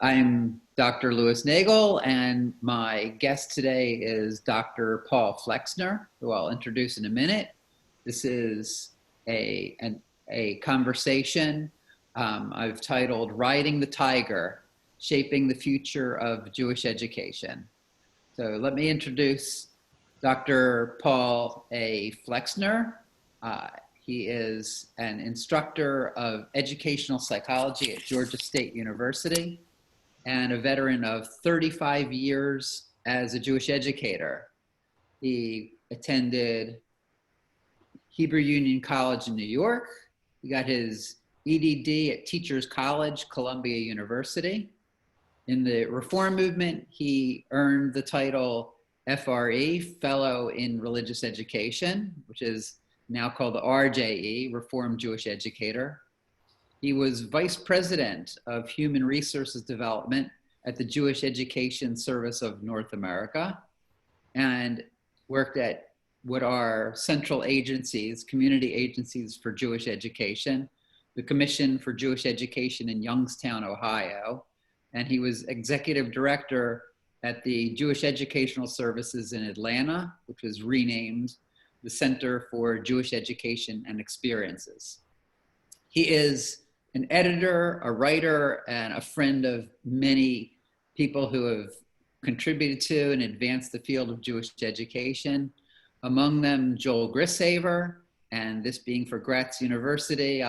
I'm Dr. Louis Nagel, and my guest today is Dr. Paul Flexner, who I'll introduce in a minute. This is a conversation I've titled Riding the Tiger, Shaping the Future of Jewish Education. So let me introduce Dr. Paul A. Flexner. He is an instructor of educational psychology at Georgia State University and a veteran of 35 years as a Jewish educator. He attended Hebrew Union College in New York. He got his EDD at Teachers College, Columbia University. In the Reform movement, he earned the title FRE, Fellow in Religious Education, which is now called the RJE, Reformed Jewish Educator. He was Vice President of Human Resources Development at the Jewish Education Service of North America and worked at what are central agencies, community agencies for Jewish education, the Commission for Jewish Education in Youngstown, Ohio, and he was Executive Director at the Jewish Educational Services in Atlanta, which was renamed the Center for Jewish Education and Experiences. He is an editor, a writer, and a friend of many people who have contributed to and advanced the field of Jewish education. Among them, Joel Grishaver, and this being for Gratz University,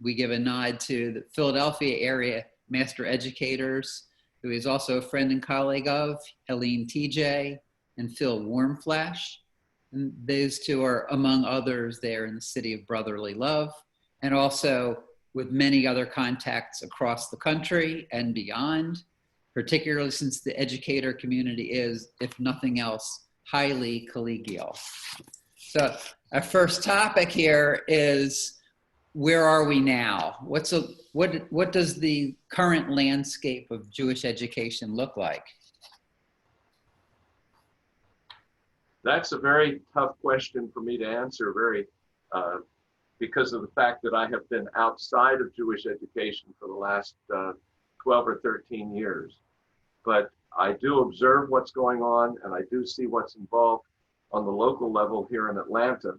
we give a nod to the Philadelphia area master educators, who is also a friend and colleague of, Helene TJ and Phil Warmflash. And those two are among others there in the city of brotherly love, and also with many other contacts across the country and beyond, particularly since the educator community is, if nothing else, highly collegial. So our first topic here is, where are we now? What does the current landscape of Jewish education look like? That's a very tough question for me to answer, because of the fact that I have been outside of Jewish education for the last 12 or 13 years. But I do observe what's going on, and I do see what's involved on the local level here in Atlanta,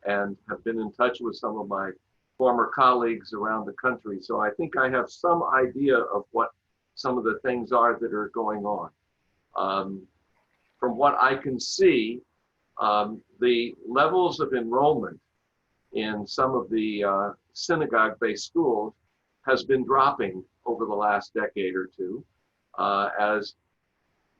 and have been in touch with some of my former colleagues around the country. So I think I have some idea of what some of the things are that are going on. From what I can see, the levels of enrollment in some of the synagogue-based schools has been dropping over the last decade or two, as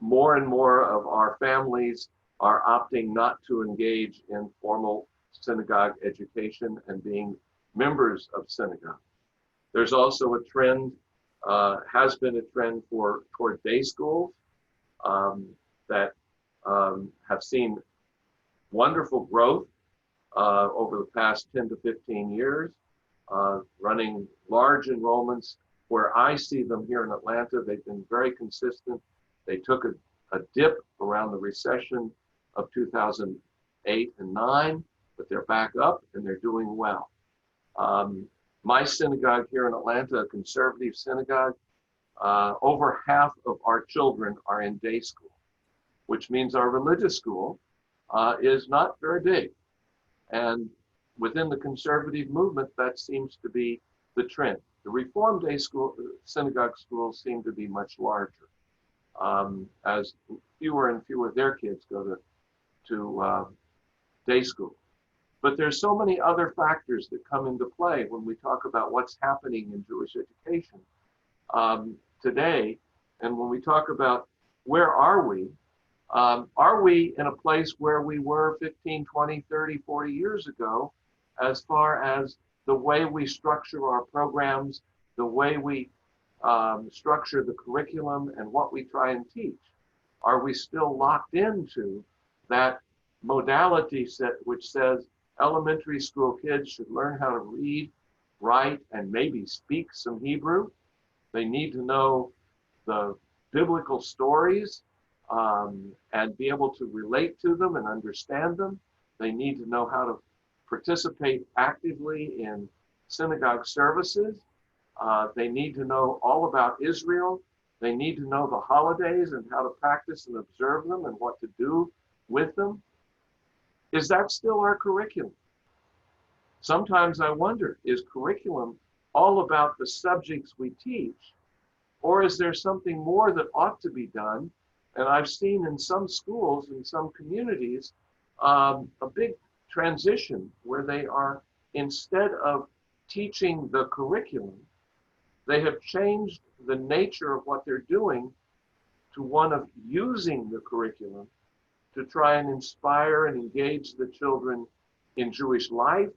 more and more of our families are opting not to engage in formal synagogue education and being members of synagogue. There's also a trend, has been a trend toward day schools that have seen wonderful growth over the past 10 to 15 years, running large enrollments. Where I see them here in Atlanta, they've been very consistent. They took a dip around the recession of 2008 and 9, but they're back up and they're doing well. My synagogue here in Atlanta, a conservative synagogue, over half of our children are in day school, which means our religious school is not very big. And within the conservative movement, that seems to be the trend. The Reform day school, synagogue schools seem to be much larger, as fewer and fewer of their kids go to day school. But there's so many other factors that come into play when we talk about what's happening in Jewish education today. And when we talk about where are we in a place where we were 15, 20, 30, 40 years ago, as far as the way we structure our programs, the way we structure the curriculum and what we try and teach? Are we still locked into that modality set which says elementary school kids should learn how to read, write, and maybe speak some Hebrew? They need to know the biblical stories and be able to relate to them and understand them. They need to know how to participate actively in synagogue services. They need to know all about Israel. They need to know the holidays and how to practice and observe them and what to do with them. Is that still our curriculum? Sometimes I wonder, is curriculum all about the subjects we teach? Or is there something more that ought to be done? And I've seen in some schools, in some communities, a big transition where they are, instead of teaching the curriculum, they have changed the nature of what they're doing to one of using the curriculum to try and inspire and engage the children in Jewish life,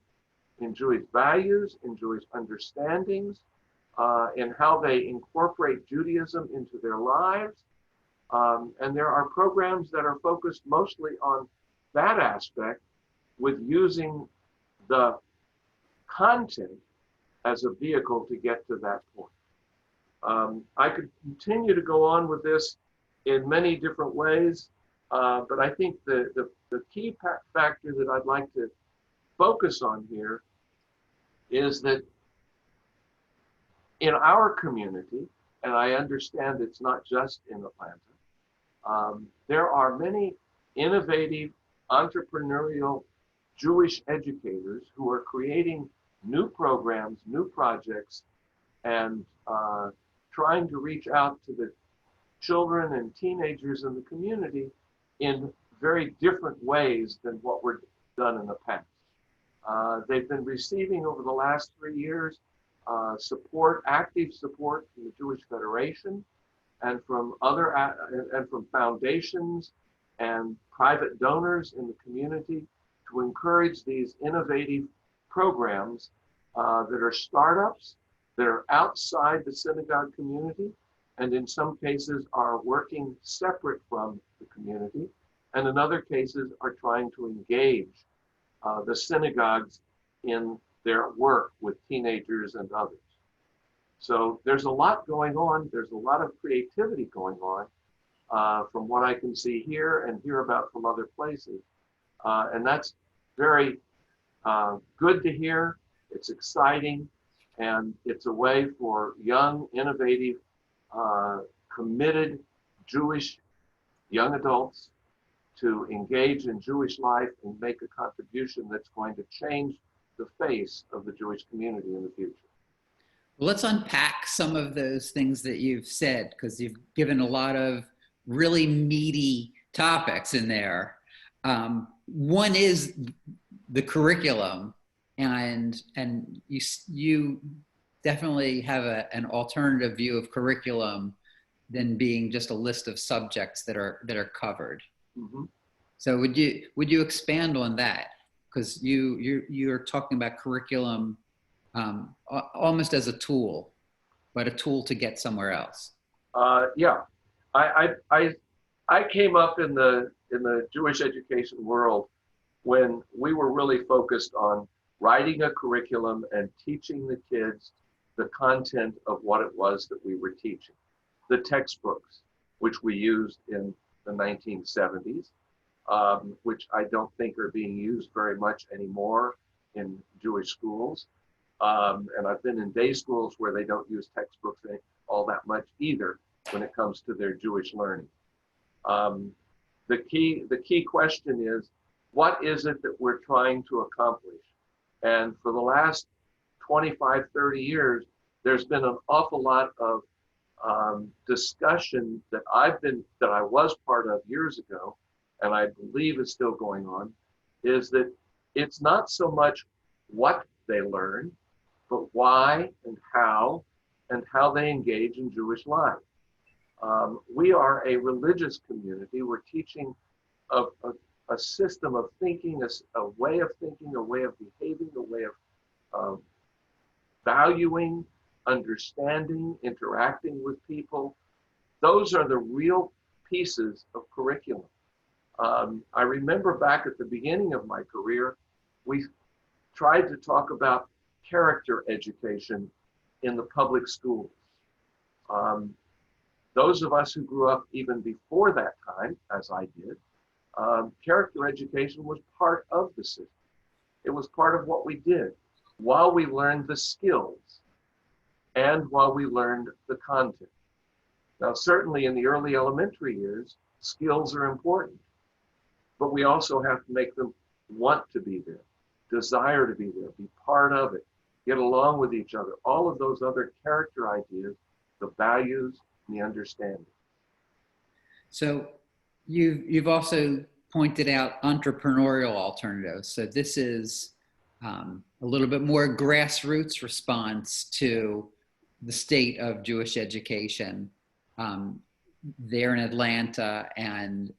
in Jewish values, in Jewish understandings, in how they incorporate Judaism into their lives. And there are programs that are focused mostly on that aspect, with using the content as a vehicle to get to that point. I could continue to go on with this in many different ways, but I think the key factor that I'd like to focus on here is that in our community, and I understand it's not just in Atlanta, there are many innovative, entrepreneurial Jewish educators who are creating new programs, new projects, and trying to reach out to the children and teenagers in the community in very different ways than what were done in the past. They've been receiving over the last 3 years support, active support from the Jewish Federation and from other and from foundations and private donors in the community to encourage these innovative programs that are startups, that are outside the synagogue community, and in some cases are working separate from the community, and in other cases are trying to engage the synagogues in their work with teenagers and others. So there's a lot going on. There's a lot of creativity going on from what I can see here and hear about from other places. And that's very good to hear. It's exciting. And it's a way for young, innovative, committed Jewish young adults to engage in Jewish life and make a contribution that's going to change the face of the Jewish community in the future. Let's unpack some of those things that you've said, because you've given a lot of really meaty topics in there. One is the curriculum, and you definitely have an alternative view of curriculum than being just a list of subjects that are covered. Mm-hmm. So would you expand on that? Because you're talking about curriculum almost as a tool, but a tool to get somewhere else. Yeah, I came up in the Jewish education world when we were really focused on writing a curriculum and teaching the kids the content of what it was that we were teaching. The textbooks, which we used in the 1970s, which I don't think are being used very much anymore in Jewish schools. And I've been in day schools where they don't use textbooks all that much either when it comes to their Jewish learning. The key question is, what is it that we're trying to accomplish? And for the last 25, 30 years, there's been an awful lot of discussion that I was part of years ago, and I believe is still going on, is that it's not so much what they learn, but why and how they engage in Jewish life. We are a religious community. We're teaching a system of thinking, a way of thinking, a way of behaving, a way of valuing, understanding, interacting with people. Those are the real pieces of curriculum. I remember back at the beginning of my career, we tried to talk about character education in the public schools. Those of us who grew up even before that time, as I did, character education was part of the system. It was part of what we did while we learned the skills. and while we learned the content. Now, certainly in the early elementary years, skills are important, but we also have to make them want to be there, desire to be there, be part of it, get along with each other, all of those other character ideas, the values, and the understanding. So you've also pointed out entrepreneurial alternatives. So this is a little bit more grassroots response to the state of Jewish education there in Atlanta and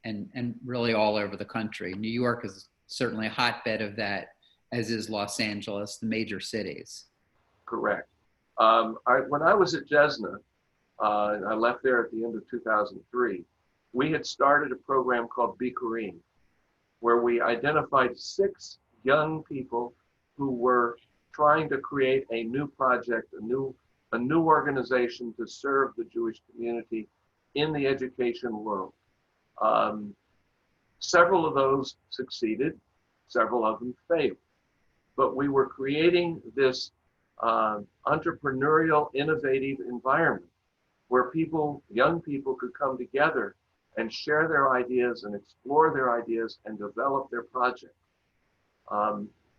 really all over the country. New York is certainly a hotbed of that, as is Los Angeles, the major cities. Correct. When I was at Jesna, I left there at the end of 2003, we had started a program called Bikurim, where we identified 6 young people who were trying to create a new project, a new organization to serve the Jewish community in the education world. Several of those succeeded, several of them failed, but we were creating this entrepreneurial, innovative environment where young people could come together and share their ideas and explore their ideas and develop their project.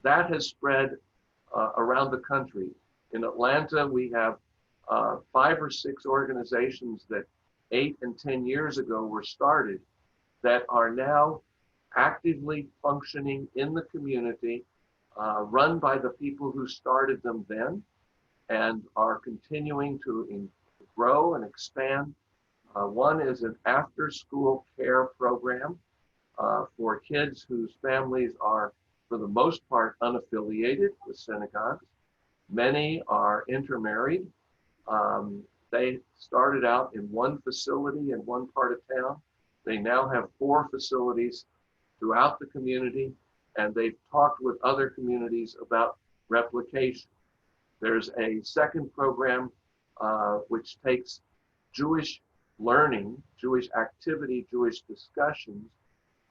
That has spread around the country. In Atlanta, we have 5 or 6 organizations that 8 and 10 years ago were started that are now actively functioning in the community, run by the people who started them then, and are continuing to grow and expand. One is an after-school care program for kids whose families are, for the most part, unaffiliated with synagogues. Many are intermarried. They started out in one facility in one part of town. They now have 4 facilities throughout the community, and they've talked with other communities about replication. There's a second program which takes Jewish learning, Jewish activity, Jewish discussions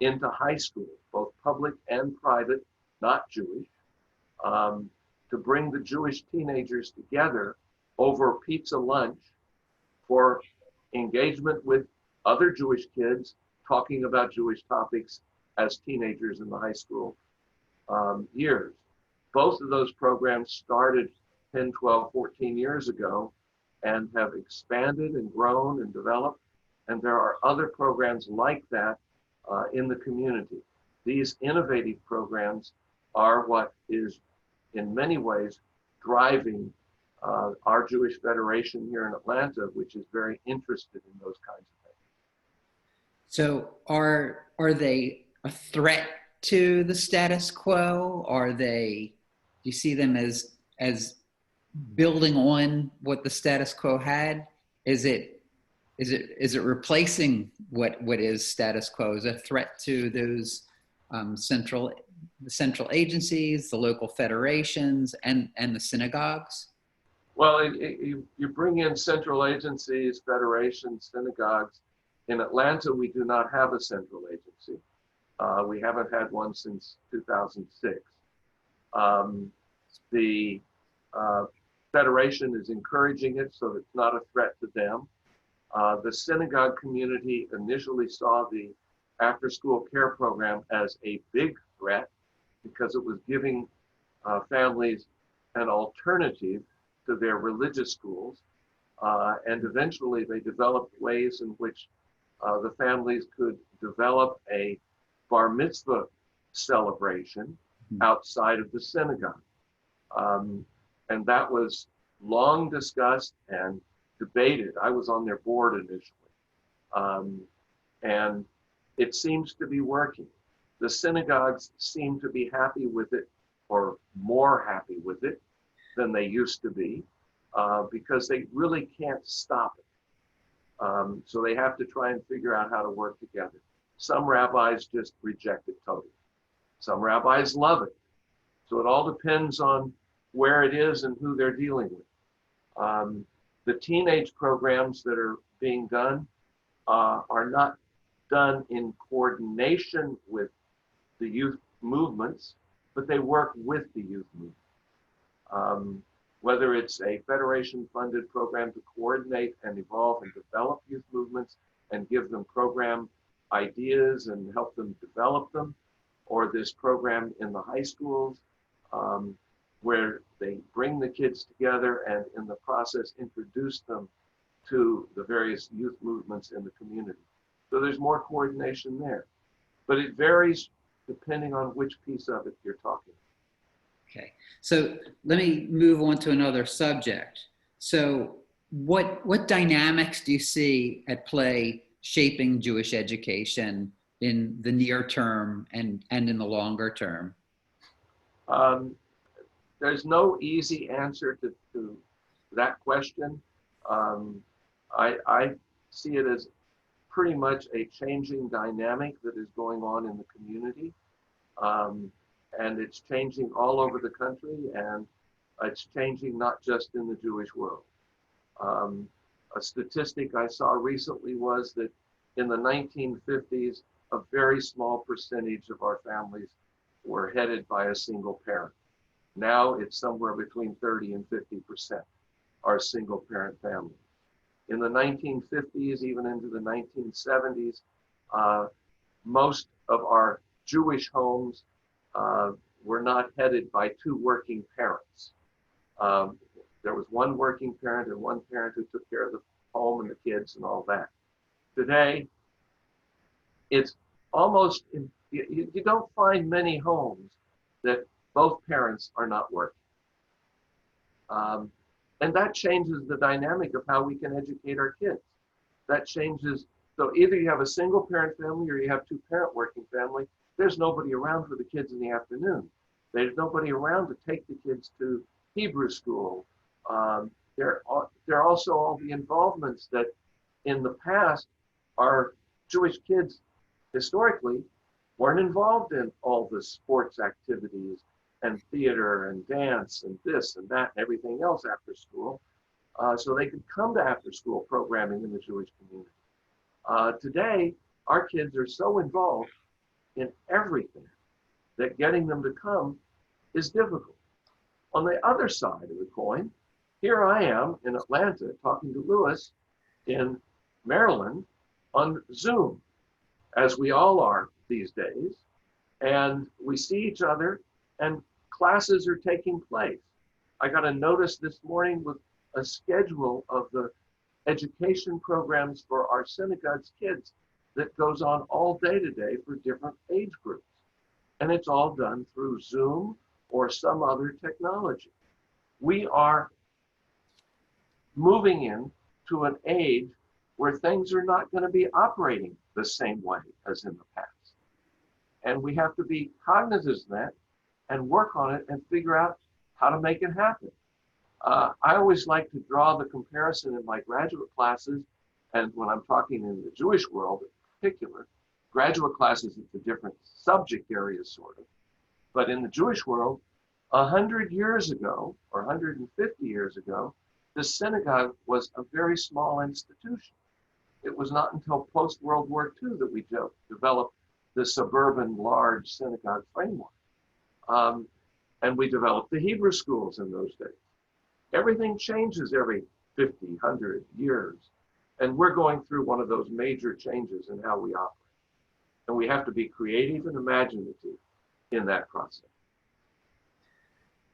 into high school, both public and private, not Jewish, to bring the Jewish teenagers together over pizza lunch for engagement with other Jewish kids talking about Jewish topics as teenagers in the high school years. Both of those programs started 10, 12, 14 years ago and have expanded and grown and developed. And there are other programs like that in the community. These innovative programs are what is, in many ways, driving our Jewish Federation here in Atlanta, which is very interested in those kinds of things. So are they a threat to the status quo? Do you see them as building on what the status quo had? Is it replacing what is status quo? Is it a threat to those central agencies, the local federations, and the synagogues? Well, you bring in central agencies, federations, synagogues. In Atlanta, we do not have a central agency. We haven't had one since 2006. The Federation is encouraging it, so it's not a threat to them. The synagogue community initially saw the after-school care program as a big threat because it was giving families an alternative to their religious schools. And eventually they developed ways in which the families could develop a bar mitzvah celebration outside of the synagogue. And that was long discussed and debated. I was on their board initially. And it seems to be working. The synagogues seem to be happy with it, or more happy with it than they used to be, because they really can't stop it. So they have to try and figure out how to work together. Some rabbis just reject it totally. Some rabbis love it. So it all depends on where it is and who they're dealing with. The teenage programs that are being done are not done in coordination with the youth movements, but they work with the youth movement. whether it's a federation-funded program to coordinate and evolve and develop youth movements and give them program ideas and help them develop them, or this program in the high schools where they bring the kids together and in the process introduce them to the various youth movements in the community. So there's more coordination there, but it varies depending on which piece of it you're talking. Okay, so let me move on to another subject. So what dynamics do you see at play shaping Jewish education in the near term and in the longer term? There's no easy answer to that question. I see it as pretty much a changing dynamic that is going on in the community. And it's changing all over the country, and it's changing not just in the Jewish world. A statistic I saw recently was that in the 1950s, a very small percentage of our families were headed by a single parent. Now it's somewhere between 30 and 50% are single parent families. In the 1950s, even into the 1970s, most of our Jewish homes were not headed by two working parents. There was one working parent and one parent who took care of the home and the kids and all that. Today, it's almost, you don't find many homes that both parents are not working. And that changes the dynamic of how we can educate our kids. That changes, so either you have a single parent family or you have two parent working family. There's nobody around for the kids in the afternoon. There's nobody around to take the kids to Hebrew school. There are also all the involvements that in the past, our Jewish kids historically weren't involved in all the sports activities and theater and dance and this and that and everything else after school. So they could come to after school programming in the Jewish community. Today, our kids are so involved in everything that getting them to come is difficult. On the other side of the coin, here I am in Atlanta talking to Lewis in Maryland on Zoom, as we all are these days, and we see each other and classes are taking place. I got a notice this morning with a schedule of the education programs for our synagogue's kids that goes on all day today for different age groups. And it's all done through Zoom or some other technology. We are moving into an age where things are not going to be operating the same way as in the past. And we have to be cognizant of that and work on it and figure out how to make it happen. I always like to draw the comparison in my graduate classes, and when I'm talking in the Jewish world in particular, graduate classes, it's a different subject area sort of, but in the Jewish world, 100 years ago, or 150 years ago, the synagogue was a very small institution. It was not until post-World War II that we developed the suburban large synagogue framework. And we developed the Hebrew schools in those days. Everything changes every 50, 100 years. And we're going through one of those major changes in how we operate. And we have to be creative and imaginative in that process.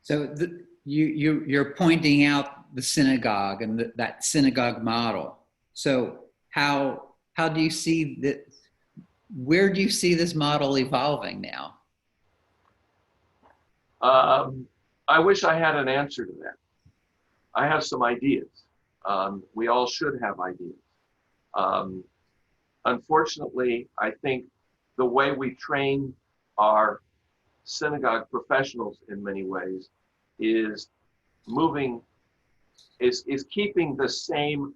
So you're pointing out the synagogue and that synagogue model. So how do you see that? Where do you see this model evolving now? I wish I had an answer to that. I have some ideas. We all should have ideas. Unfortunately, I think the way we train our synagogue professionals in many ways is keeping the same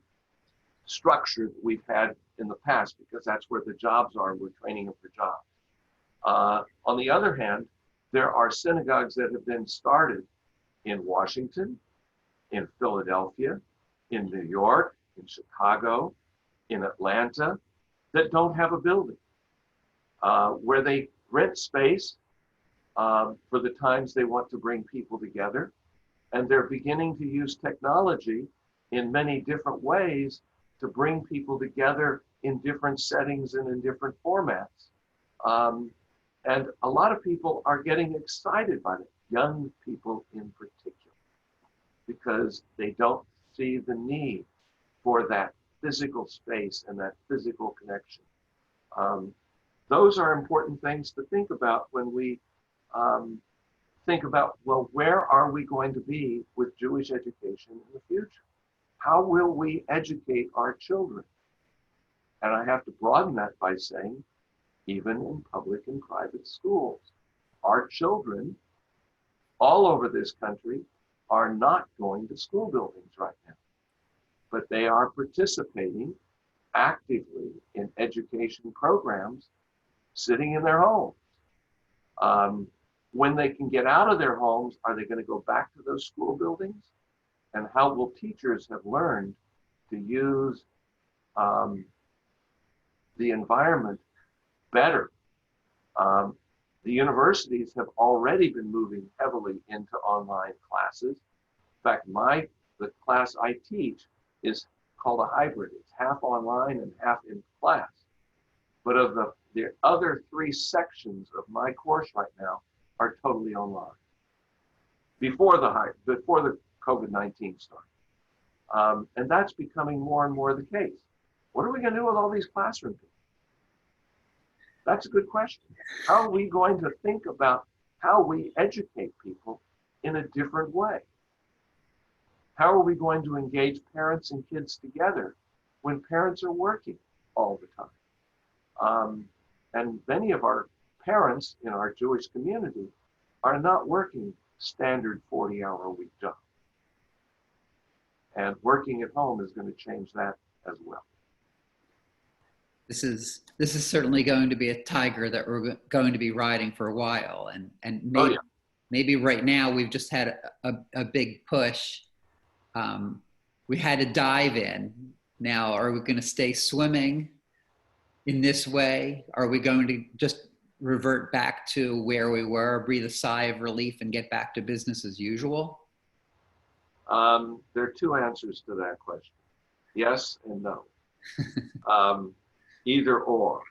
structure that we've had in the past, because that's where the jobs are. We're training them for jobs. On the other hand, there are synagogues that have been started in Washington, in Philadelphia, in New York, in Chicago, in Atlanta, that don't have a building, where they rent space for the times they want to bring people together. And they're beginning to use technology in many different ways to bring people together in different settings and in different formats. Um, and a lot of people are getting excited by it, young people in particular, because they don't see the need for that physical space and that physical connection. Um, those are important things to think about when we um, think about, well, where are we going to be with Jewish education in the future? How will we educate our children? And I have to broaden that by saying, even in public and private schools, our children all over this country are not going to school buildings right now, but they are participating actively in education programs sitting in their homes. Um, when they can get out of their homes, are they going to go back to those school buildings? And how will teachers have learned to use um, the environment better? Um, the universities have already been moving heavily into online classes. In fact, the class I teach is called a hybrid. It's half online and half in class. But of the other 3 sections of my course right now are totally online. Before the COVID-19 started. And that's becoming more and more the case. What are we going to do with all these classroom people? That's a good question. How are we going to think about how we educate people in a different way? How are we going to engage parents and kids together when parents are working all the time? And many of our parents in our Jewish community are not working standard 40-hour-a-week jobs. And working at home is going to change that as well. This is certainly going to be a tiger that we're going to be riding for a while, and maybe right now we've just had a big push. We had to dive in. Now, are we going to stay swimming in this way? Are we going to just revert back to where we were, breathe a sigh of relief, and get back to business as usual? There are 2 answers to that question: yes and no. Either or.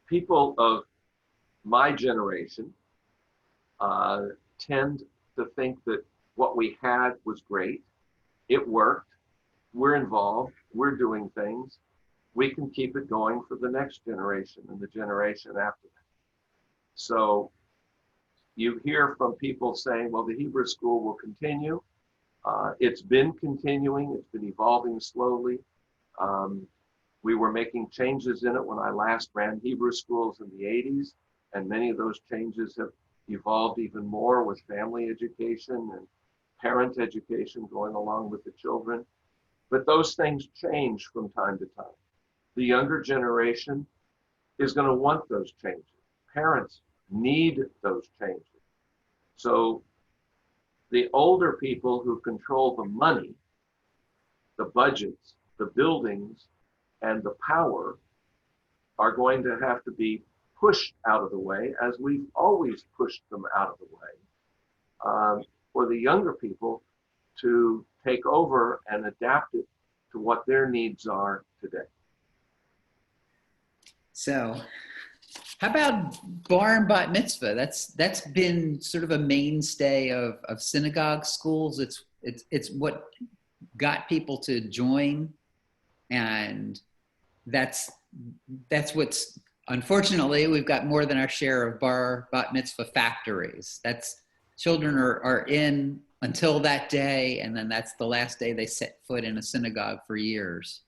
People of my generation tend to think that what we had was great. It worked. We're involved. We're doing things. We can keep it going for the next generation and the generation after that. So you hear from people saying, well, the Hebrew school will continue. It's been continuing. It's been evolving slowly. We were making changes in it when I last ran Hebrew schools in the 80s, and many of those changes have evolved even more with family education and parent education going along with the children. But those things change from time to time. The younger generation is going to want those changes. Parents need those changes. So the older people who control the money, the budgets, the buildings, and the power are going to have to be pushed out of the way, as we've always pushed them out of the way, for the younger people to take over and adapt it to what their needs are today. So how about bar and bat mitzvah? That's been sort of a mainstay of synagogue schools. It's what got people to join, and that's what's, unfortunately, we've got more than our share of bar bat mitzvah factories. That's, children are in until that day, and then that's the last day they set foot in a synagogue for years.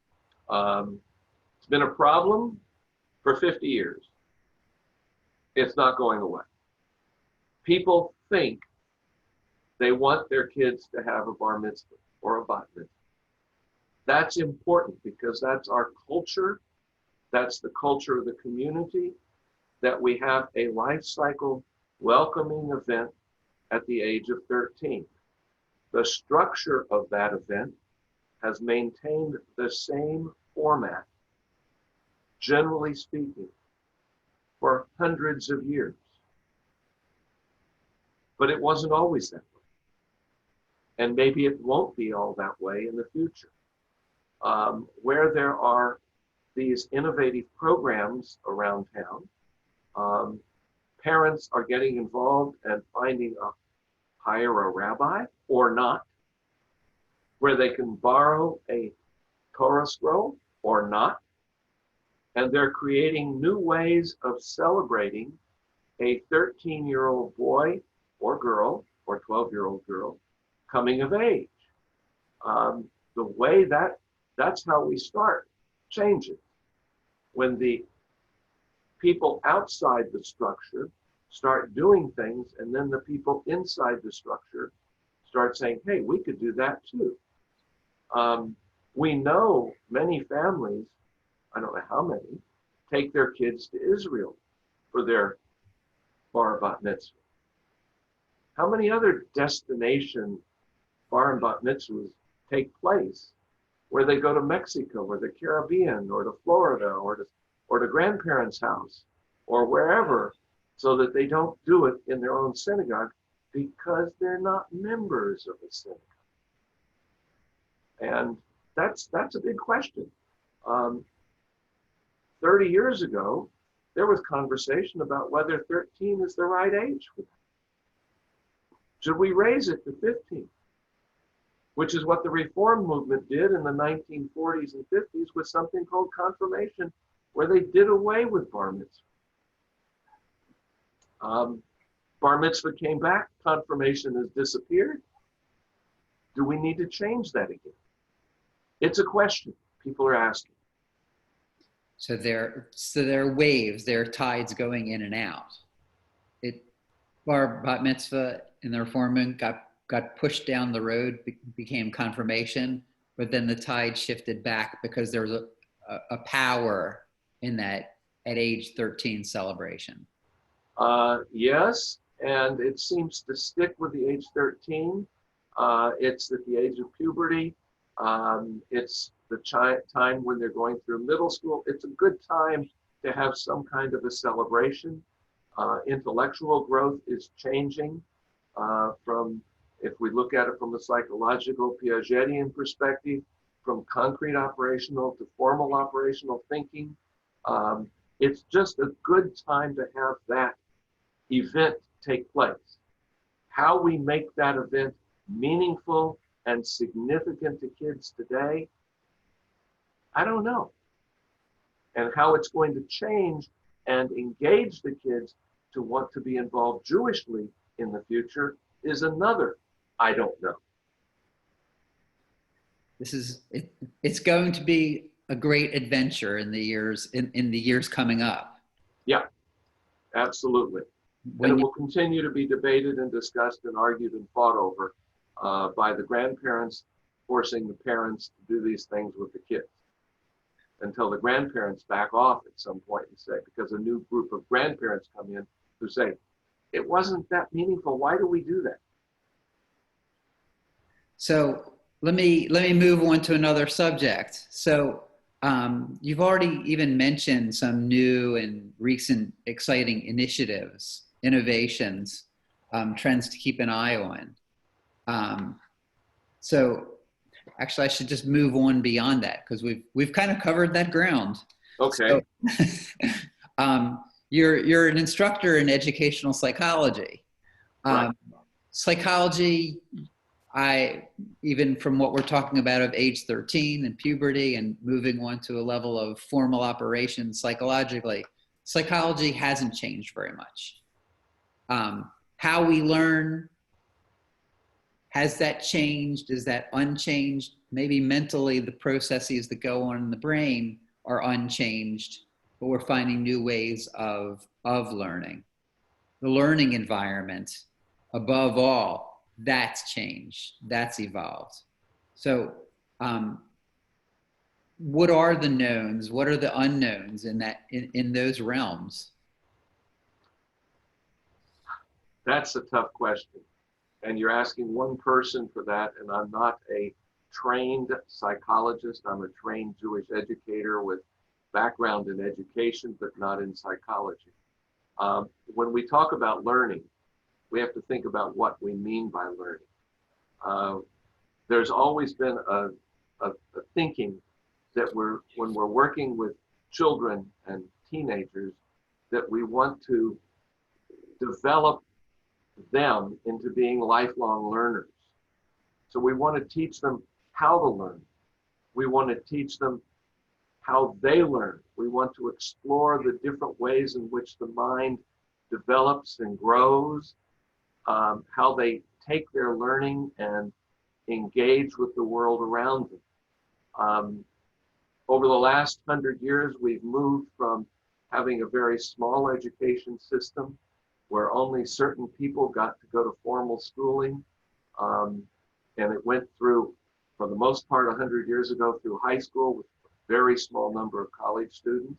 It's been a problem for 50 years. It's not going away. People think they want their kids to have a bar mitzvah or a bat mitzvah. That's important because that's our culture. That's the culture of the community, that we have a life cycle welcoming event at the age of 13. The structure of that event has maintained the same format, generally speaking, for hundreds of years. But it wasn't always that way. and maybe it won't be all that way in the future. Where there are these innovative programs around town, parents are getting involved and finding hire a rabbi or not, where they can borrow a Torah scroll or not, and they're creating new ways of celebrating a 13-year-old boy or girl or 12-year-old girl coming of age. The way that's how we start changing. When the people outside the structure start doing things, and then the people inside the structure start saying, hey, we could do that too. We know many families, I don't know how many, take their kids to Israel for their bar bat mitzvah. How many other destination bar and bat mitzvahs take place where they go to Mexico or the Caribbean or to Florida or to grandparents' house or wherever, so that they don't do it in their own synagogue because they're not members of a synagogue? And that's a big question. 30 years ago, there was conversation about whether 13 is the right age for that. Should we raise it to 15? Which is what the Reform movement did in the 1940s and 50s with something called confirmation, where they did away with bar mitzvah. Bar mitzvah came back, confirmation has disappeared. Do we need to change that again? It's a question people are asking. So there are waves, there are tides going in and out. Bar bat mitzvah in the Reform movement got pushed down the road, became confirmation, but then the tide shifted back because there was a power in that at age 13 celebration. Yes, and it seems to stick with the age 13. It's at the age of puberty. It's the time when they're going through middle school. It's a good time to have some kind of a celebration. Intellectual growth is changing from, if we look at it from a psychological Piagetian perspective, from concrete operational to formal operational thinking. It's just a good time to have that event take place. How we make that event meaningful and significant to kids today, I don't know. And how it's going to change and engage the kids to want to be involved Jewishly in the future is another I don't know. It's going to be a great adventure in the years coming up. Yeah, absolutely. And it will continue to be debated and discussed and argued and fought over by the grandparents forcing the parents to do these things with the kids, until the grandparents back off at some point and say, because a new group of grandparents come in who say, it wasn't that meaningful, why do we do that? So let me move on to another subject. So you've already even mentioned some new and recent exciting initiatives, innovations, trends to keep an eye on. So actually, I should just move on beyond that because we've kind of covered that ground. Okay. So, you're an instructor in educational psychology. Right. Psychology, even from what we're talking about of age 13 and puberty and moving on to a level of formal operations psychologically, psychology hasn't changed very much. How we learn, has that changed? Is that unchanged? Maybe mentally the processes that go on in the brain are unchanged, but we're finding new ways of learning. The learning environment, above all, that's changed, that's evolved. So what are the knowns? What are the unknowns in those realms? That's a tough question. And you're asking one person for that, and I'm not a trained psychologist. I'm a trained Jewish educator with background in education, but not in psychology. When we talk about learning, we have to think about what we mean by learning. There's always been a thinking that when we're working with children and teenagers, that we want to develop them into being lifelong learners. So we want to teach them how to learn. We want to teach them how they learn. We want to explore the different ways in which the mind develops and grows, how they take their learning and engage with the world around them. Over the last 100 years, we've moved from having a very small education system where only certain people got to go to formal schooling. And it went through, for the most part, 100 years ago, through high school with a very small number of college students.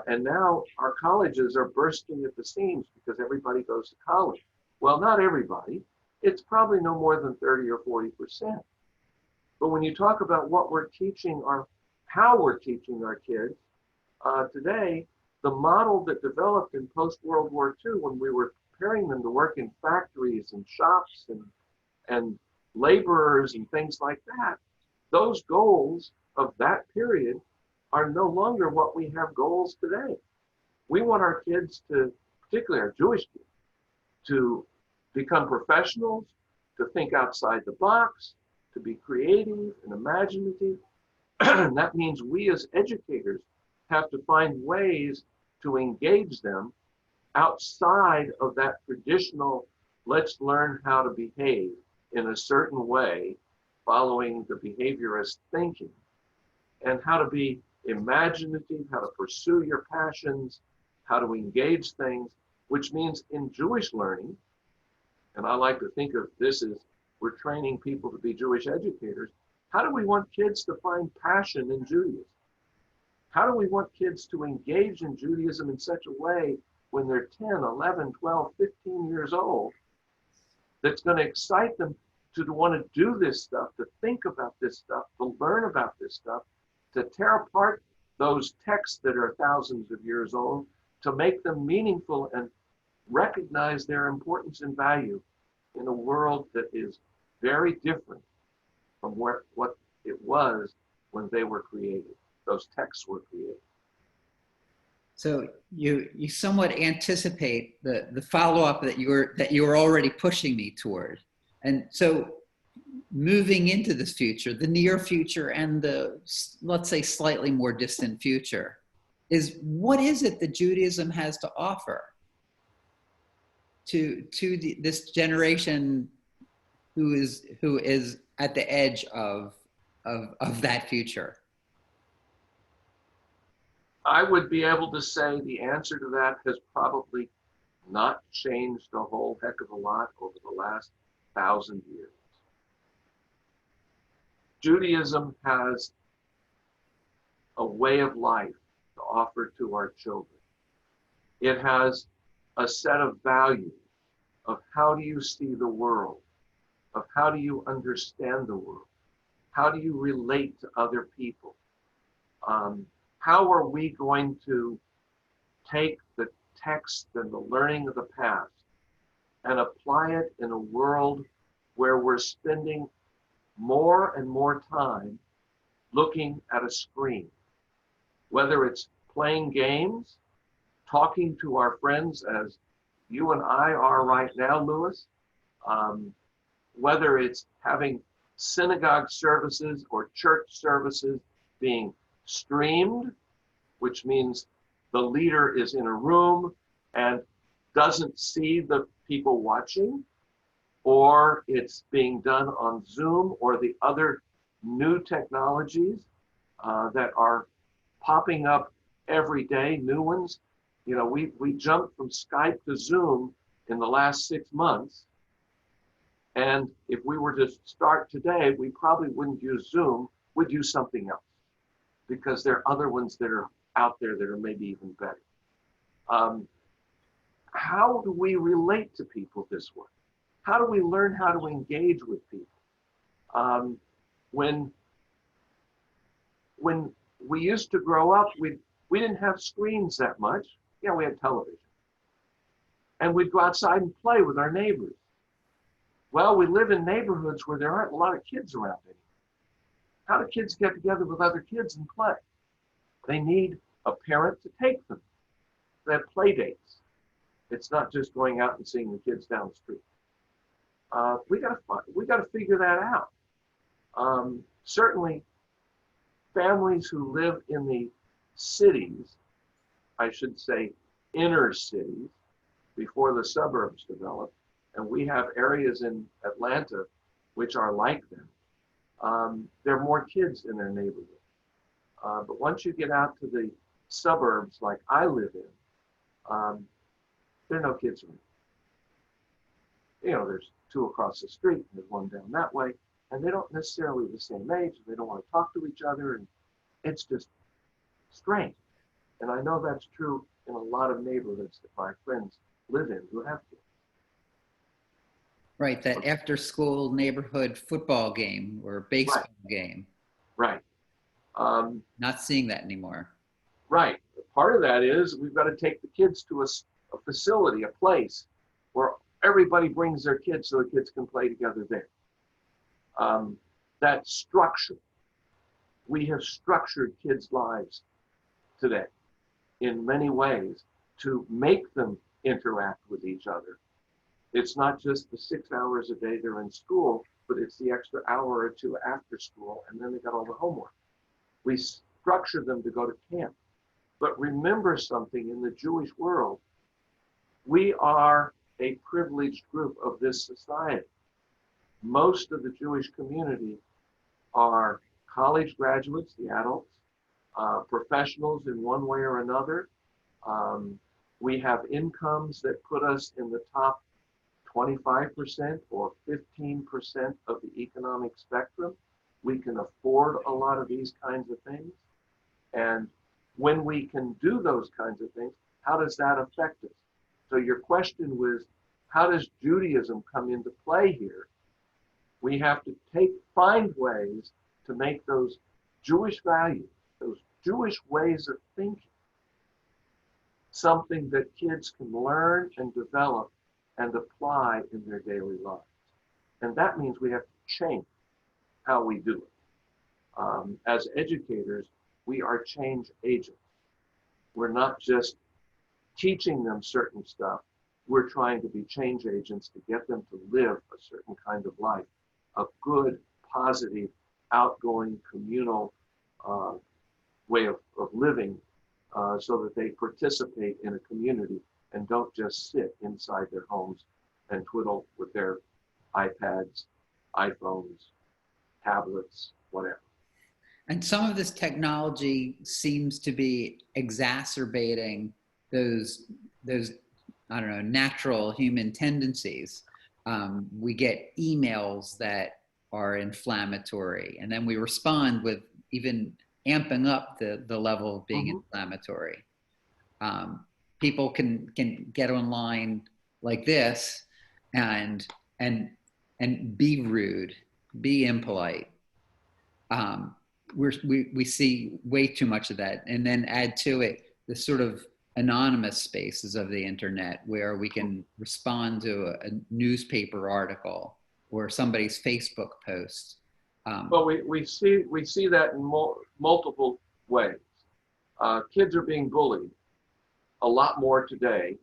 And now our colleges are bursting at the seams because everybody goes to college. Well, not everybody. It's probably no more than 30 or 40%. But when you talk about what we're teaching or how we're teaching our kids, today, the model that developed in post-World War II, when we were preparing them to work in factories and shops and laborers and things like that, those goals of that period are no longer what we have goals today. We want our kids to, particularly our Jewish kids, to become professionals, to think outside the box, to be creative and imaginative. And that means we as educators have to find ways to engage them outside of that traditional, let's learn how to behave in a certain way, following the behaviorist thinking, and how to be imaginative, how to pursue your passions, how to engage things, which means in Jewish learning, and I like to think of this as we're training people to be Jewish educators. How do we want kids to find passion in Judaism? How do we want kids to engage in Judaism in such a way when they're 10, 11, 12, 15 years old that's going to excite them to want to do this stuff, to think about this stuff, to learn about this stuff, to tear apart those texts that are thousands of years old, to make them meaningful and recognize their importance and value in a world that is very different from what it was when they were created, those texts were created. So you somewhat anticipate the follow-up that you were already pushing me toward. And so moving into this future, the near future and the, let's say, slightly more distant future, is what is it that Judaism has to offer to this generation who is at the edge of that future? I would be able to say the answer to that has probably not changed a whole heck of a lot over the last 1,000 years. Judaism has a way of life to offer to our children. It has a set of values of how do you see the world, of how do you understand the world, how do you relate to other people. How are we going to take the text and the learning of the past and apply it in a world where we're spending more and more time looking at a screen, whether it's playing games, talking to our friends as you and I are right now, Louis, whether it's having synagogue services or church services being streamed, which means the leader is in a room and doesn't see the people watching, or it's being done on Zoom or the other new technologies that are popping up every day, new ones. You know, we jumped from Skype to Zoom in the last 6 months. And if we were to start today, we probably wouldn't use Zoom, we'd use something else, because there are other ones that are out there that are maybe even better. How do we relate to people this way? How do we learn how to engage with people? When we used to grow up, we didn't have screens that much. Yeah, we had television. And we'd go outside and play with our neighbors. Well, we live in neighborhoods where there aren't a lot of kids around anymore. How do kids get together with other kids and play? They need a parent to take them. They have play dates. It's not just going out and seeing the kids down the street. We got to figure that out. Certainly, families who live in the cities, I should say inner cities, before the suburbs developed, and we have areas in Atlanta which are like them. There are more kids in their neighborhood. But once you get out to the suburbs like I live in, there are no kids around. You know, there's two across the street, and there's one down that way, and they don't necessarily the same age, and they don't want to talk to each other, and it's just strange. And I know that's true in a lot of neighborhoods that my friends live in who have kids. Right, that after school neighborhood football game or baseball game. Right. Not seeing that anymore. Right. Part of that is we've got to take the kids to a facility, a place where everybody brings their kids so the kids can play together there. That structure. We have structured kids' lives today in many ways to make them interact with each other. It's not just the 6 hours a day they're in school, but it's the extra hour or two after school, and then they got all the homework. We structure them to go to camp. But remember something, in the Jewish world, we are a privileged group of this society. Most of the Jewish community are college graduates, the adults, professionals in one way or another. We have incomes that put us in the top 25% or 15% of the economic spectrum. We can afford a lot of these kinds of things. And when we can do those kinds of things, how does that affect us? So your question was, how does Judaism come into play here? We have to find ways to make those Jewish values, those Jewish ways of thinking, something that kids can learn and develop and apply in their daily lives. And that means we have to change how we do it. As educators, we are change agents. We're not just teaching them certain stuff. We're trying to be change agents to get them to live a certain kind of life, a good, positive, outgoing, communal way of living, so that they participate in a community and don't just sit inside their homes and twiddle with their iPads, iPhones, tablets, whatever. And some of this technology seems to be exacerbating those I don't know, natural human tendencies. We get emails that are inflammatory, and then we respond with even amping up the level of being inflammatory. People can get online like this and be rude, be impolite. We see way too much of that, and then add to it the sort of anonymous spaces of the internet where we can respond to a newspaper article or somebody's Facebook post. Well, we see that in multiple ways. Kids are being bullied a lot more today.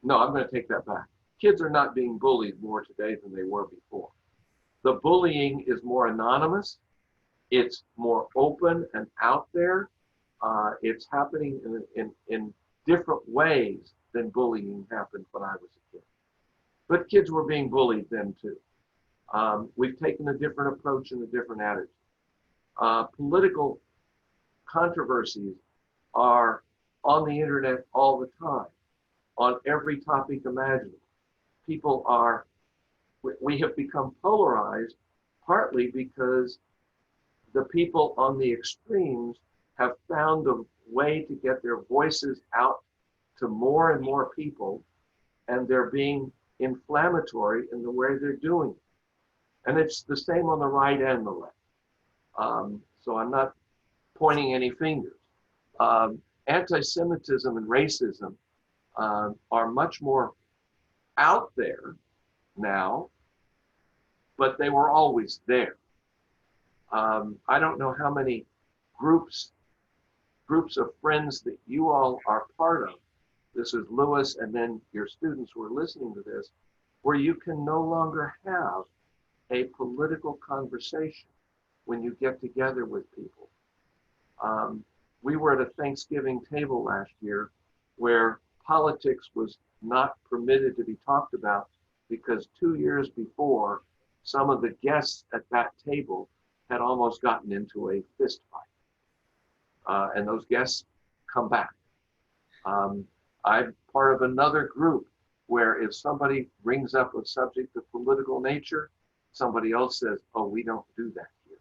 No, I'm going to take that back. Kids are not being bullied more today than they were before. The bullying is more anonymous. It's more open and out there. It's happening in different ways than bullying happened when I was a kid. But kids were being bullied then too. We've taken a different approach and a different attitude. Political controversies are on the internet all the time, on every topic imaginable. We have become polarized partly because the people on the extremes have found a way to get their voices out to more and more people, and they're being inflammatory in the way they're doing it. And it's the same on the right and the left. So I'm not pointing any fingers. Anti-Semitism and racism are much more out there now, but they were always there. I don't know how many groups of friends that you all are part of. This is Lewis, and then your students who are listening to this, where you can no longer have a political conversation when you get together with people. We were at a Thanksgiving table last year where politics was not permitted to be talked about because 2 years before, some of the guests at that table had almost gotten into a fist fight. And those guests come back. I'm part of another group where if somebody brings up a subject of political nature, somebody else says, oh, we don't do that here.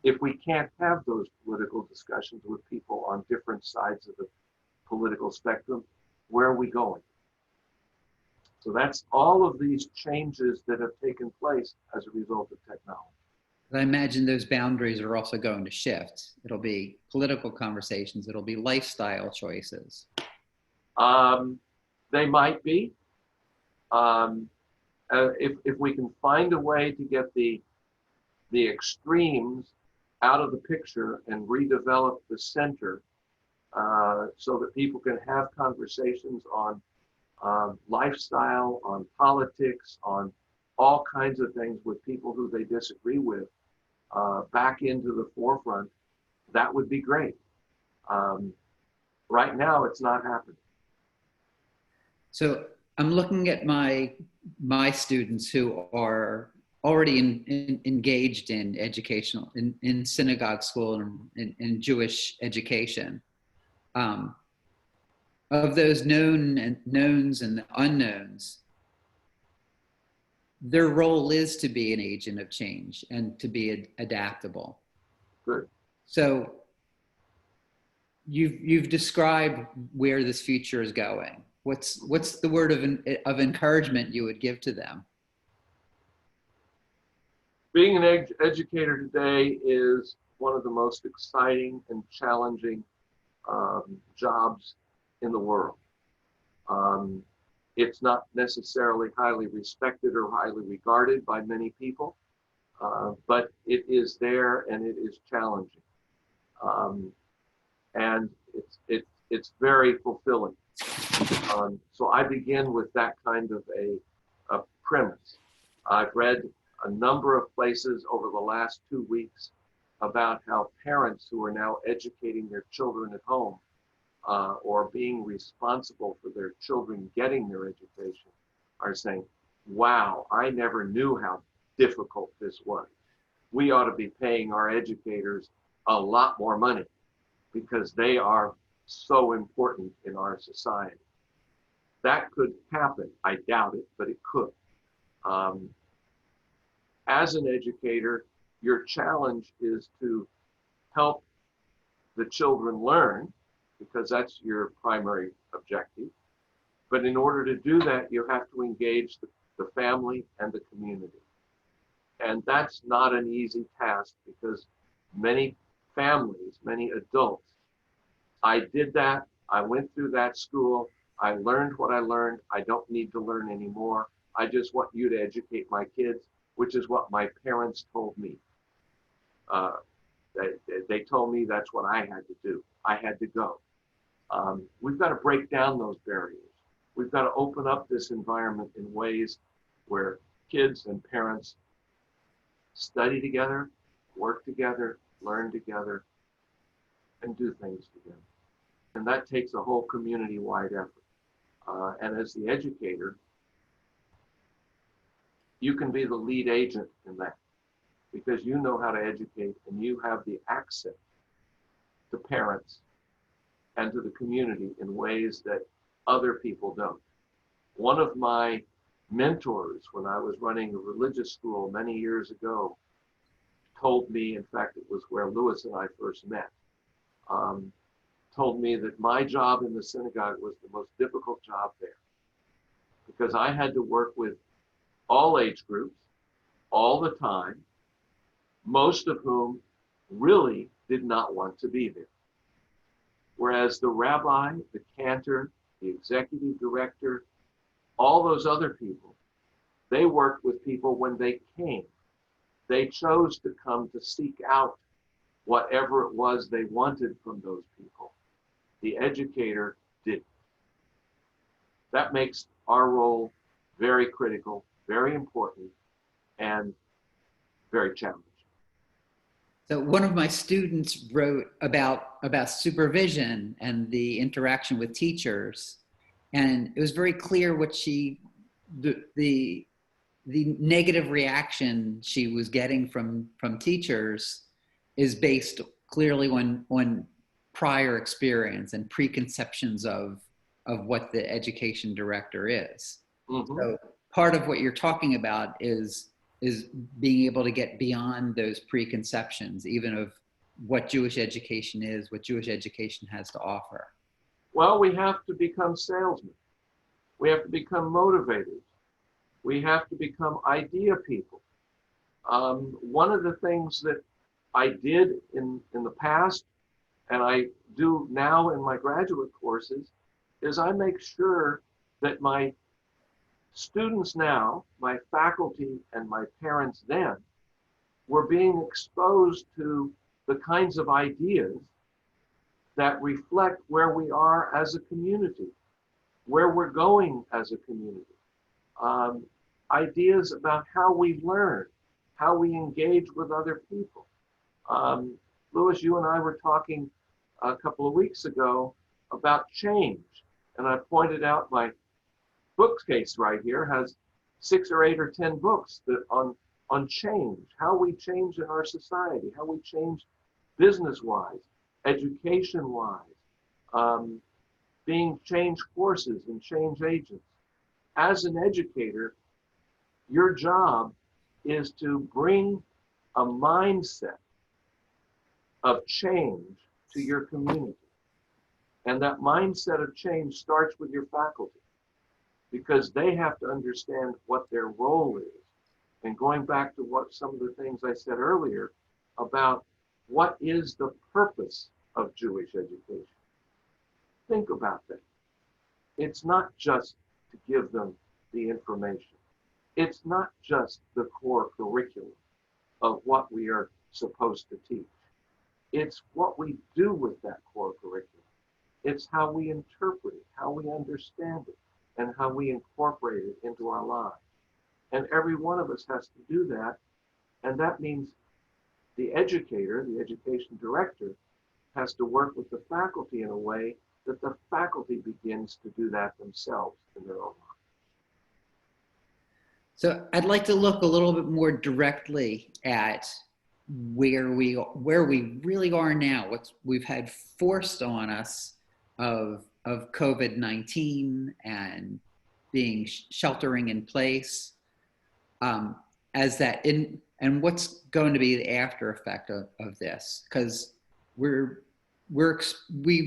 If we can't have those political discussions with people on different sides of the political spectrum, where are we going? So that's all of these changes that have taken place as a result of technology. I imagine those boundaries are also going to shift. It'll be political conversations. It'll be lifestyle choices. They might be. If we can find a way to get the extremes out of the picture and redevelop the center so that people can have conversations on lifestyle, on politics, on all kinds of things with people who they disagree with, back into the forefront, that would be great. Right now, it's not happening. So I'm looking at my students who are already engaged in educational, in synagogue school and in Jewish education. Of those knowns and unknowns, their role is to be an agent of change and to be adaptable. Good. So you've described where this future is going. What's the word of encouragement you would give to them? Being an educator today is one of the most exciting and challenging jobs in the world. It's not necessarily highly respected or highly regarded by many people, but it is there and it is challenging. And it's very fulfilling. So I begin with that kind of a premise. I've read a number of places over the last 2 weeks about how parents who are now educating their children at home or being responsible for their children getting their education are saying, wow, I never knew how difficult this was. We ought to be paying our educators a lot more money because they are so important in our society. That could happen. I doubt it, but it could. As an educator, your challenge is to help the children learn, because that's your primary objective. But in order to do that, you have to engage the family and the community. And that's not an easy task because many families, many adults, I did that, I went through that school, I learned what I learned, I don't need to learn anymore. I just want you to educate my kids, which is what my parents told me. They told me that's what I had to do. I had to go. We've got to break down those barriers. We've got to open up this environment in ways where kids and parents study together, work together, learn together, and do things together. And that takes a whole community-wide effort. And as the educator, you can be the lead agent in that because you know how to educate and you have the access to parents and to the community in ways that other people don't. One of my mentors when I was running a religious school many years ago told me, in fact, it was where Lewis and I first met, told me that my job in the synagogue was the most difficult job there because I had to work with all age groups, all the time, most of whom really did not want to be there. Whereas the rabbi, the cantor, the executive director, All those other people, they worked with people when they came. They chose to come to seek out whatever it was they wanted from those people. The educator didn't. That makes our role very critical, very important, and very challenging. So one of my students wrote about supervision and the interaction with teachers, and it was very clear what the negative reaction she was getting from teachers is based clearly on prior experience and preconceptions of what the education director is. Mm-hmm. So part of what you're talking about is being able to get beyond those preconceptions, even of what Jewish education is, what Jewish education has to offer. Well, we have to become salesmen. We have to become motivators. We have to become idea people. One of the things that I did in the past, and I do now in my graduate courses, is I make sure that my students now, my faculty and my parents then, were being exposed to the kinds of ideas that reflect where we are as a community, where we're going as a community. Ideas about how we learn, how we engage with other people. Louis, you and I were talking a couple of weeks ago about change, and I pointed out my bookcase right here has 6 or 8 or 10 books that on change, how we change in our society, how we change business-wise, education-wise, being change forces and change agents. As an educator, your job is to bring a mindset of change to your community. And that mindset of change starts with your faculty, because they have to understand what their role is. And going back to what some of the things I said earlier about what is the purpose of Jewish education. Think about that. It's not just to give them the information. It's not just the core curriculum of what we are supposed to teach. It's what we do with that core curriculum. It's how we interpret it, how we understand it, and how we incorporate it into our lives. And every one of us has to do that. And that means the educator, the education director, has to work with the faculty in a way that the faculty begins to do that themselves in their own lives. So I'd like to look a little bit more directly at where we really are now. What we've had forced on us of COVID-19 and being sheltering in place, as that in, and what's going to be the after effect of this, because we've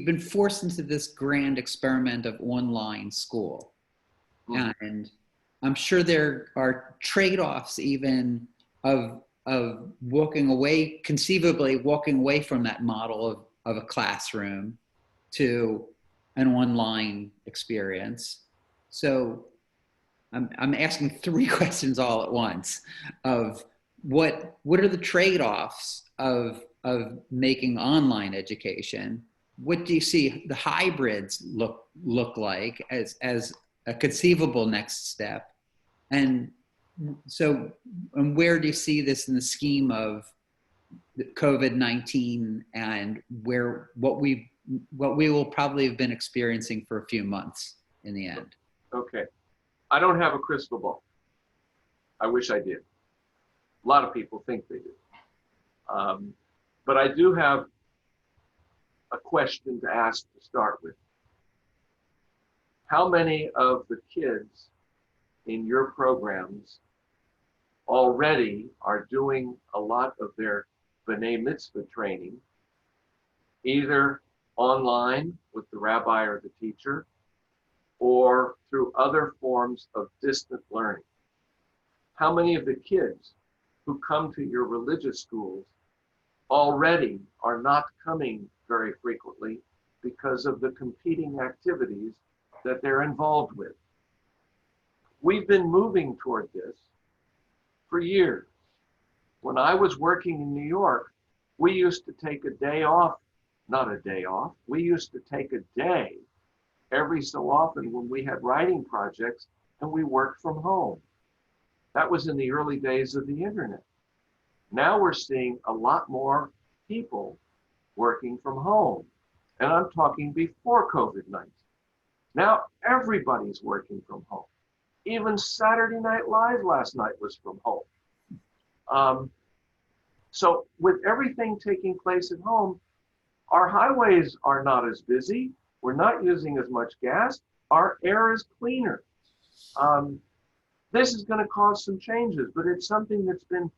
been forced into this grand experiment of online school. Mm-hmm. And I'm sure there are trade-offs even of conceivably walking away from that model of a classroom to an online experience. So I'm asking 3 questions all at once of what are the trade-offs of making online education? What do you see the hybrids look like as a conceivable next step? And so, and where do you see this in the scheme of COVID-19 and what we will probably have been experiencing for a few months in the end? Okay. I don't have a crystal ball. I wish I did. A lot of people think they do. But I do have a question to ask to start with. How many of the kids in your programs already are doing a lot of their B'nai Mitzvah training, either online with the rabbi or the teacher, or through other forms of distant learning? How many of the kids who come to your religious schools already are not coming very frequently because of the competing activities that they're involved with? We've been moving toward this for years. When I was working in New York, we used to take a day off, not a day off, we used to take a day every so often when we had writing projects and we worked from home. That was in the early days of the internet. Now we're seeing a lot more people working from home. And I'm talking before COVID-19. Now everybody's working from home. Even Saturday Night Live last night was from home. So with everything taking place at home, our highways are not as busy. We're not using as much gas. Our air is cleaner. This is going to cause some changes, but it's something that's been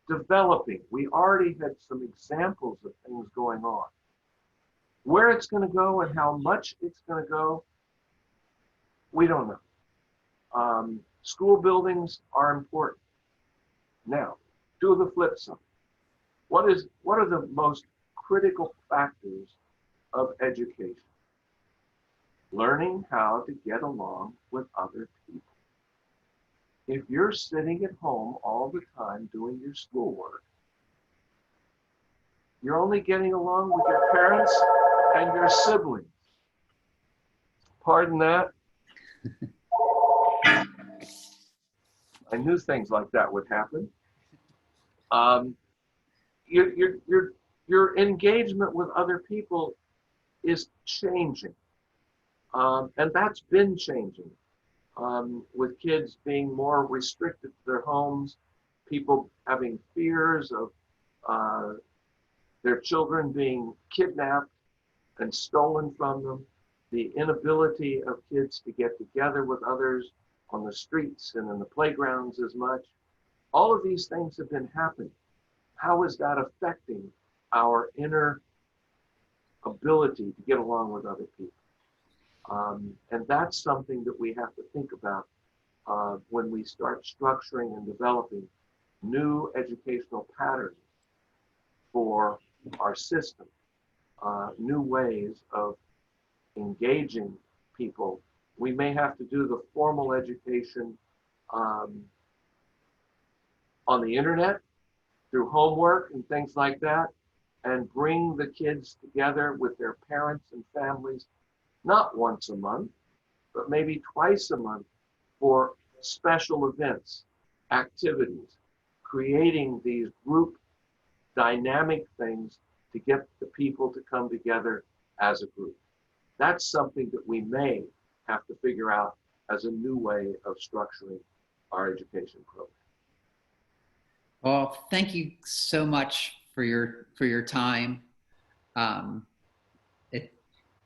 developing. We already had some examples of things going on. Where it's going to go and how much it's going to go, we don't know. School buildings are important. Now, do the flip side. What are the most critical factors of education? Learning how to get along with other people. If you're sitting at home all the time doing your schoolwork, you're only getting along with your parents and your siblings. Pardon that. I knew things like that would happen. Your engagement with other people is changing. And that's been changing. With kids being more restricted to their homes, people having fears of their children being kidnapped and stolen from them, the inability of kids to get together with others on the streets and in the playgrounds as much. All of these things have been happening. How is that affecting our inner ability to get along with other people? And that's something that we have to think about when we start structuring and developing new educational patterns for our system, new ways of engaging people. We may have to do the formal education on the internet through homework and things like that, and bring the kids together with their parents and families, not once a month, but maybe twice a month for special events, activities, creating these group dynamic things to get the people to come together as a group. That's something that we may have to figure out as a new way of structuring our education program. Well, thank you so much for your time.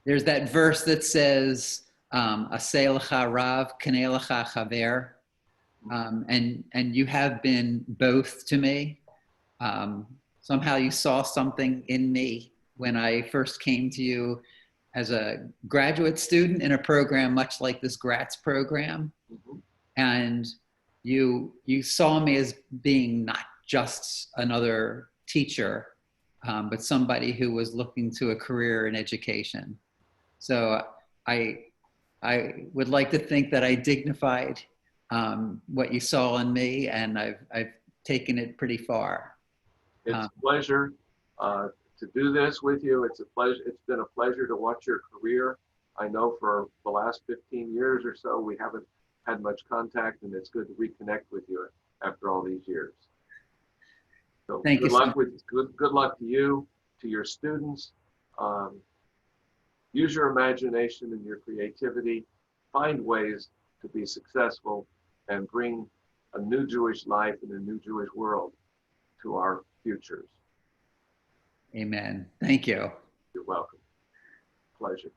There's that verse that says, "Aseh lecha rav, kaneh lecha chaver," and you have been both to me. Somehow you saw something in me when I first came to you as a graduate student in a program much like this Gratz program. Mm-hmm. And you saw me as being not just another teacher, but somebody who was looking to a career in education. So I would like to think that I dignified what you saw in me, and I've taken it pretty far. It's a pleasure to do this with you. It's a pleasure. It's been a pleasure to watch your career. I know for the last 15 years or so, we haven't had much contact, and it's good to reconnect with you after all these years. So Thank you. Good luck to you, to your students. Use your imagination and your creativity. Find ways to be successful and bring a new Jewish life and a new Jewish world to our futures. Amen. Thank you. You're welcome. Pleasure.